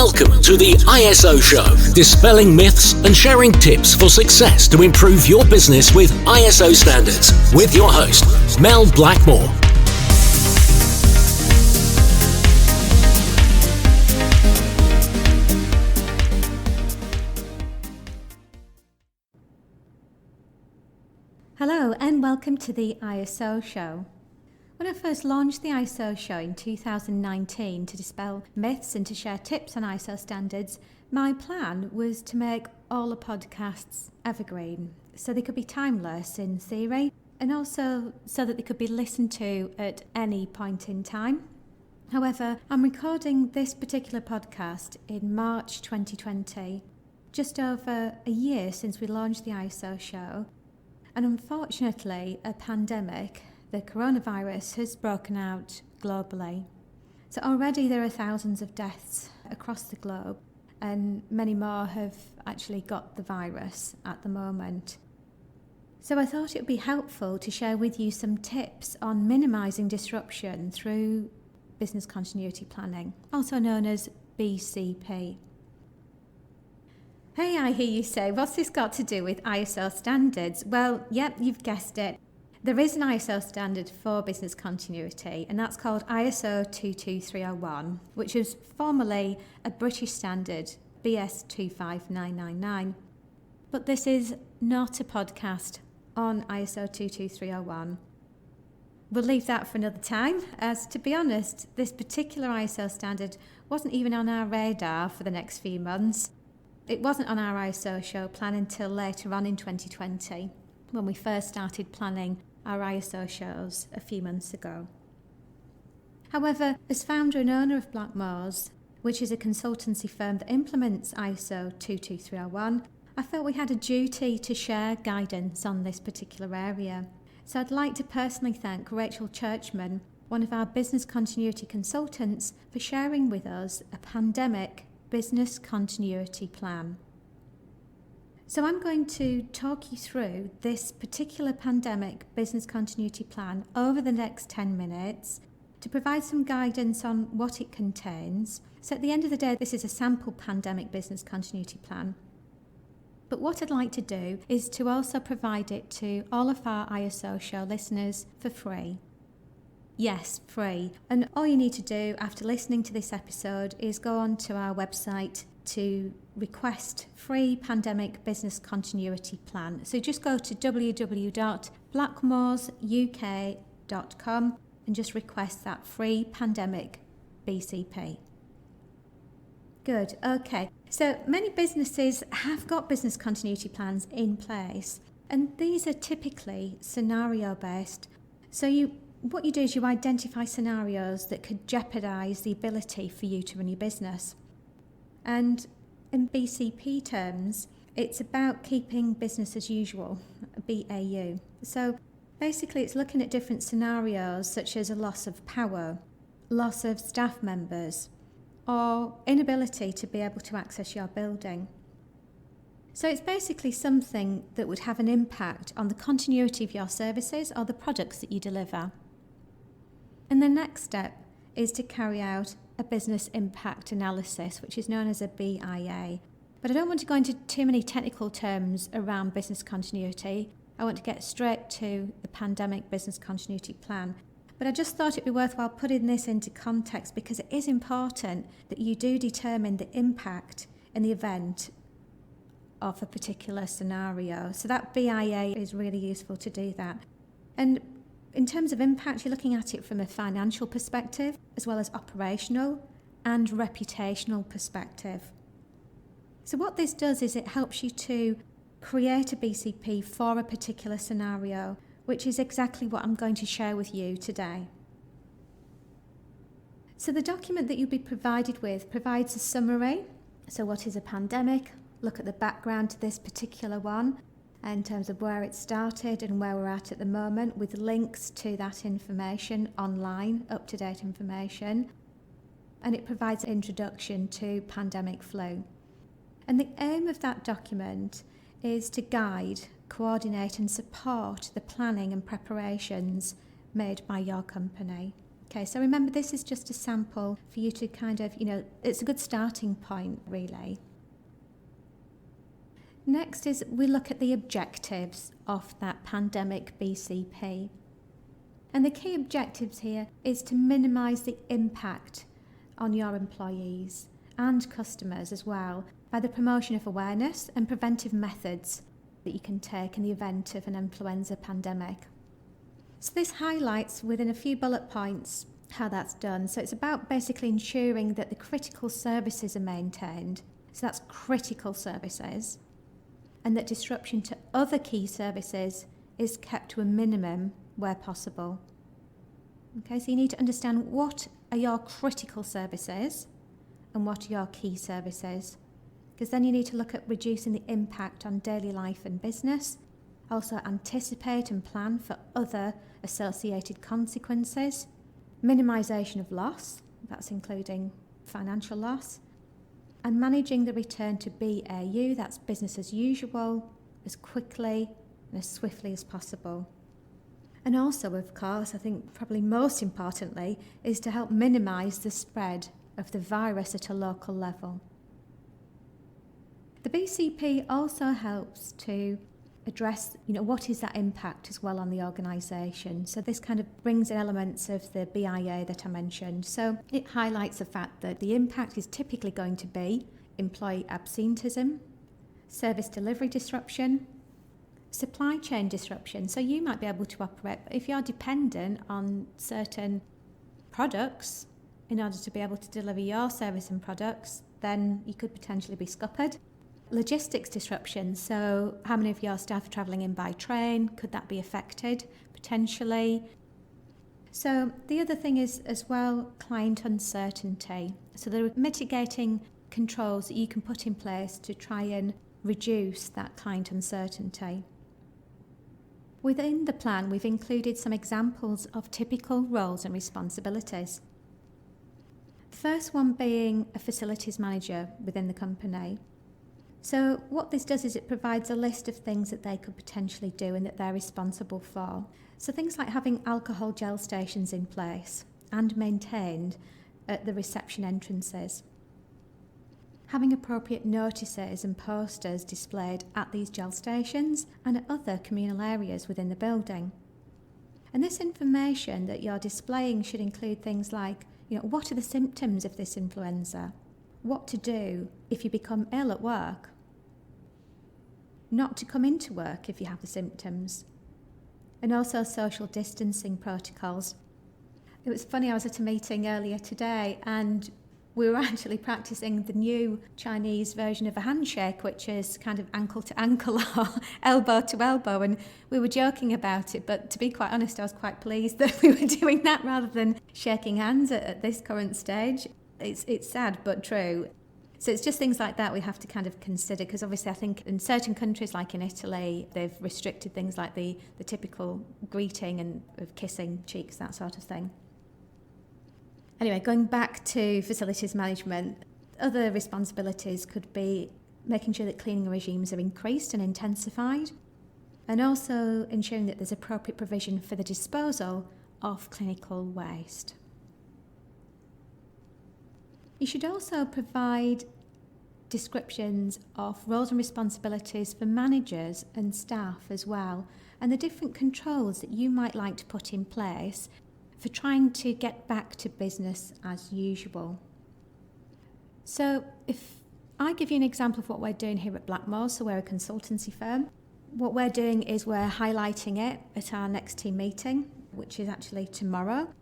Welcome to the ISO Show, dispelling myths and sharing tips for success to improve your business with ISO standards, with your host, Mel Blackmore. Hello and welcome to the ISO Show. When I first launched the ISO Show in 2019 to dispel myths and to share tips on ISO standards, my plan was to make all the podcasts evergreen, so they could be timeless in theory, and also so that they could be listened to at any point in time. However, I'm recording this particular podcast in March 2020, just over a year since we launched the ISO Show, and unfortunately a pandemic, the coronavirus, has broken out globally. So already there are thousands of deaths across the globe, and many more have actually got the virus at the moment. So I thought it would be helpful to share with you some tips on minimising disruption through business continuity planning, also known as BCP. Hey, I hear you say, what's this got to do with ISO standards? Well, yep, you've guessed it. There is an ISO standard for business continuity, and that's called ISO 22301, which is formerly a British standard, BS 25999. But this is not a podcast on ISO 22301. We'll leave that for another time, as to be honest, this particular ISO standard wasn't even on our radar for the next few months. It wasn't on our ISO show plan until later on in 2020, when we first started planning our ISO shows a few months ago. However, as founder and owner of Blackmores, which is a consultancy firm that implements ISO 22301, I felt we had a duty to share guidance on this particular area. So I'd like to personally thank Rachel Churchman, one of our business continuity consultants, for sharing with us a pandemic business continuity plan. So I'm going to talk you through this particular pandemic business continuity plan over the next 10 minutes to provide some guidance on what it contains. So at the end of the day, this is a sample pandemic business continuity plan. But what I'd like to do is to also provide it to all of our ISO show listeners for free. Yes, free. And all you need to do after listening to this episode is go on to our website to request free pandemic business continuity plan. So just go to www.blackmoresuk.com and just request that free pandemic BCP. Good, okay. So many businesses have got business continuity plans in place, and these are typically scenario based. So what you do is you identify scenarios that could jeopardise the ability for you to run your business. And in BCP terms, it's about keeping business as usual, BAU. So basically it's looking at different scenarios such as a loss of power, loss of staff members, or inability to be able to access your building. So it's basically something that would have an impact on the continuity of your services or the products that you deliver. And the next step is to carry out a business impact analysis, which is known as a BIA. But I don't want to go into too many technical terms around business continuity. I want to get straight to the pandemic business continuity plan. But I just thought it'd be worthwhile putting this into context because it is important that you do determine the impact in the event of a particular scenario. So that BIA is really useful to do that. And in terms of impact, you're looking at it from a financial perspective, as well as operational and reputational perspective. So what this does is it helps you to create a BCP for a particular scenario, which is exactly what I'm going to share with you today. So the document that you'll be provided with provides a summary. So what is a pandemic? Look at the background to this particular one, in terms of where it started and where we're at the moment, with links to that information online, up-to-date information. And it provides an introduction to pandemic flu. And the aim of that document is to guide, coordinate and support the planning and preparations made by your company. Okay, so remember, this is just a sample for you to kind of, it's a good starting point, really. Next is we look at the objectives of that pandemicBCP. And the key objectives here is to minimise the impact on your employees and customers as well by the promotion of awareness and preventive methods that you can take in the event of an influenza pandemic. So this highlights within a few bullet points how that's done. So it's about basically ensuring that the critical services are maintained. So that's critical services. And that disruption to other key services is kept to a minimum where possible. Okay, so you need to understand what are your critical services and what are your key services. Because then you need to look at reducing the impact on daily life and business, also anticipate and plan for other associated consequences, minimisation of loss, that's including financial loss, and managing the return to BAU, that's business as usual, as quickly and as swiftly as possible. And also, of course, I think probably most importantly, is to help minimise the spread of the virus at a local level. The BCP also helps to address, what is that impact as well on the organisation. So this kind of brings in elements of the BIA that I mentioned. So it highlights the fact that the impact is typically going to be employee absenteeism, service delivery disruption, supply chain disruption. So you might be able to operate, but if you're dependent on certain products in order to be able to deliver your service and products, then you could potentially be scuppered. Logistics disruption, so how many of your staff are travelling in by train? Could that be affected? Potentially. So the other thing is as well, client uncertainty. So there are mitigating controls that you can put in place to try and reduce that client uncertainty. Within the plan, we've included some examples of typical roles and responsibilities. The first one being a facilities manager within the company. So what this does is it provides a list of things that they could potentially do and that they're responsible for. So things like having alcohol gel stations in place and maintained at the reception entrances. Having appropriate notices and posters displayed at these gel stations and at other communal areas within the building. And this information that you're displaying should include things like, what are the symptoms of this influenza? What to do if you become ill at work? Not to come into work if you have the symptoms. And also social distancing protocols. It was funny, I was at a meeting earlier today and we were actually practicing the new Chinese version of a handshake, which is kind of ankle to ankle or elbow to elbow, and we were joking about it, but to be quite honest, I was quite pleased that we were doing that rather than shaking hands at this current stage. It's sad but true. So it's just things like that we have to kind of consider, because obviously I think in certain countries like in Italy, they've restricted things like the typical greeting and of kissing cheeks, that sort of thing. Anyway, going back to facilities management, other responsibilities could be making sure that cleaning regimes are increased and intensified, and also ensuring that there's appropriate provision for the disposal of clinical waste. You should also provide descriptions of roles and responsibilities for managers and staff as well, and the different controls that you might like to put in place for trying to get back to business as usual. So if I give you an example of what we're doing here at Blackmores, so we're a consultancy firm, what we're doing is we're highlighting it at our next team meeting, which is actually tomorrow,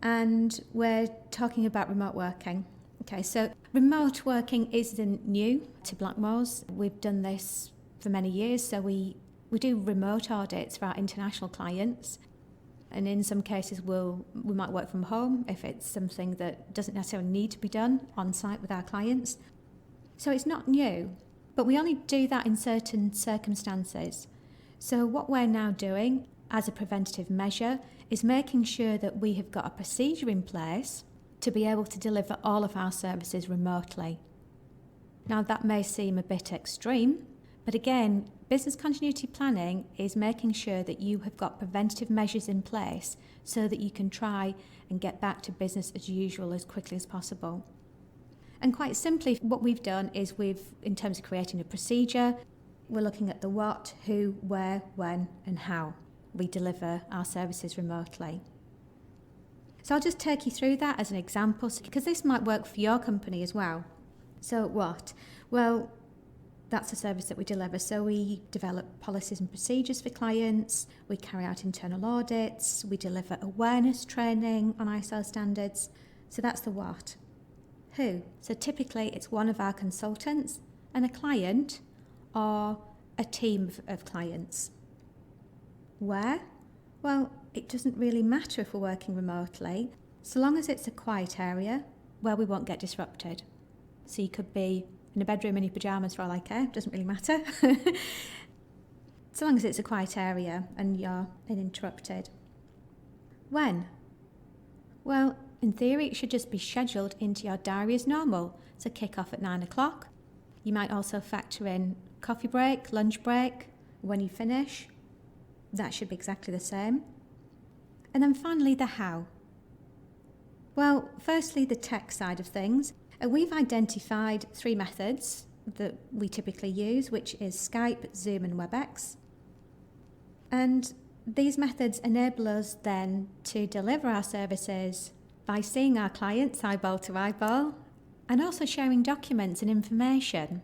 and we're talking about remote working. Okay, so remote working isn't new to Blackmores. We've done this for many years, so we do remote audits for our international clients. And in some cases, we might work from home if it's something that doesn't necessarily need to be done on site with our clients. So it's not new, but we only do that in certain circumstances. So what we're now doing as a preventative measure is making sure that we have got a procedure in place to be able to deliver all of our services remotely. Now that may seem a bit extreme, but again, Business continuity planning is making sure that you have got preventative measures in place so that you can try and get back to business as usual as quickly as possible. And quite simply, what we've done is in terms of creating a procedure, we're looking at the what, who, where, when, and how we deliver our services remotely. So I'll just take you through that as an example, because this might work for your company as well. So what? Well, that's a service that we deliver. So we develop policies and procedures for clients, we carry out internal audits, we deliver awareness training on ISO standards. So that's the what. Who? So typically it's one of our consultants and a client or a team of clients. Where? Well, it doesn't really matter if we're working remotely, so long as it's a quiet area where we won't get disrupted. So you could be in a bedroom in your pyjamas for all I care, doesn't really matter. So long as it's a quiet area and you're uninterrupted. When? Well, in theory, it should just be scheduled into your diary as normal. So kick off at 9 o'clock. You might also factor in coffee break, lunch break, when you finish. That should be exactly the same. And then finally, the how. Well, firstly, the tech side of things. We've identified 3 methods that we typically use, which is Skype, Zoom and WebEx. And these methods enable us then to deliver our services by seeing our clients eyeball to eyeball and also sharing documents and information,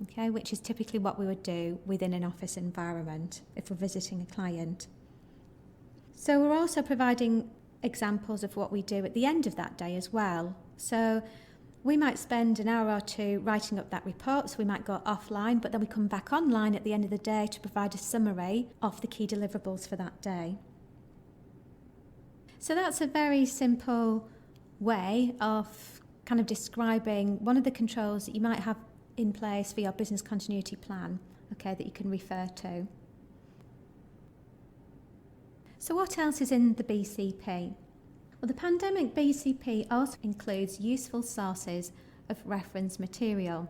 okay, which is typically what we would do within an office environment if we're visiting a client. So we're also providing examples of what we do at the end of that day as well. So we might spend an hour or 2 writing up that report, so we might go offline, but then we come back online at the end of the day to provide a summary of the key deliverables for that day. So that's a very simple way of kind of describing one of the controls that you might have in place for your business continuity plan, okay, that you can refer to. So what else is in the BCP? Well, the pandemicBCP also includes useful sources of reference material.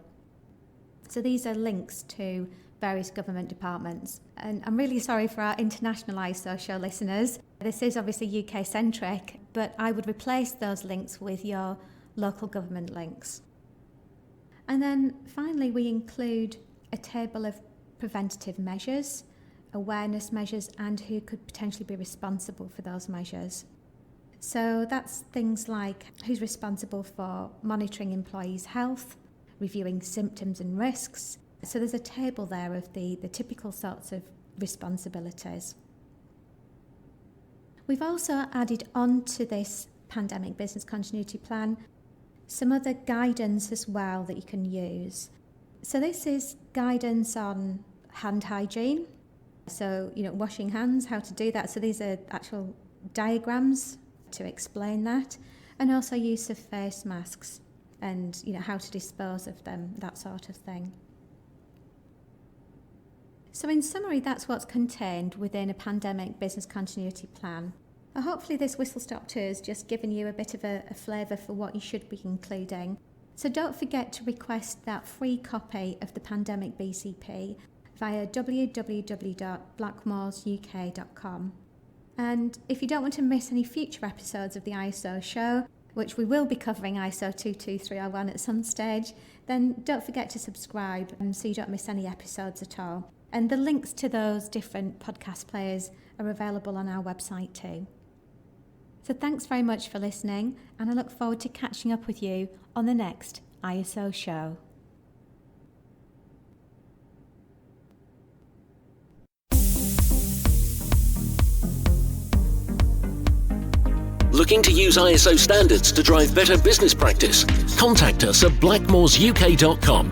So these are links to various government departments. And I'm really sorry for our international ISO show listeners. This is obviously UK-centric, but I would replace those links with your local government links. And then finally, we include a table of preventative measures, awareness measures, and who could potentially be responsible for those measures. So that's things like who's responsible for monitoring employees' health, reviewing symptoms and risks. So there's a table there of the typical sorts of responsibilities. We've also added on to this pandemic business continuity plan some other guidance as well that you can use. So this is guidance on hand hygiene. So, washing hands, how to do that. So these are actual diagrams to explain that, and also use of face masks and how to dispose of them, that sort of thing. So in summary, that's what's contained within a pandemic business continuity plan. Hopefully this whistle-stop tour has just given you a bit of a flavour for what you should be including. So don't forget to request that free copy of the pandemicBCP via www.blackmoresuk.com. And if you don't want to miss any future episodes of the ISO show, which we will be covering ISO 22301 at some stage, then don't forget to subscribe so you don't miss any episodes at all. And the links to those different podcast players are available on our website too. So thanks very much for listening, and I look forward to catching up with you on the next ISO show. Looking to use ISO standards to drive better business practice? Contact us at blackmoresuk.com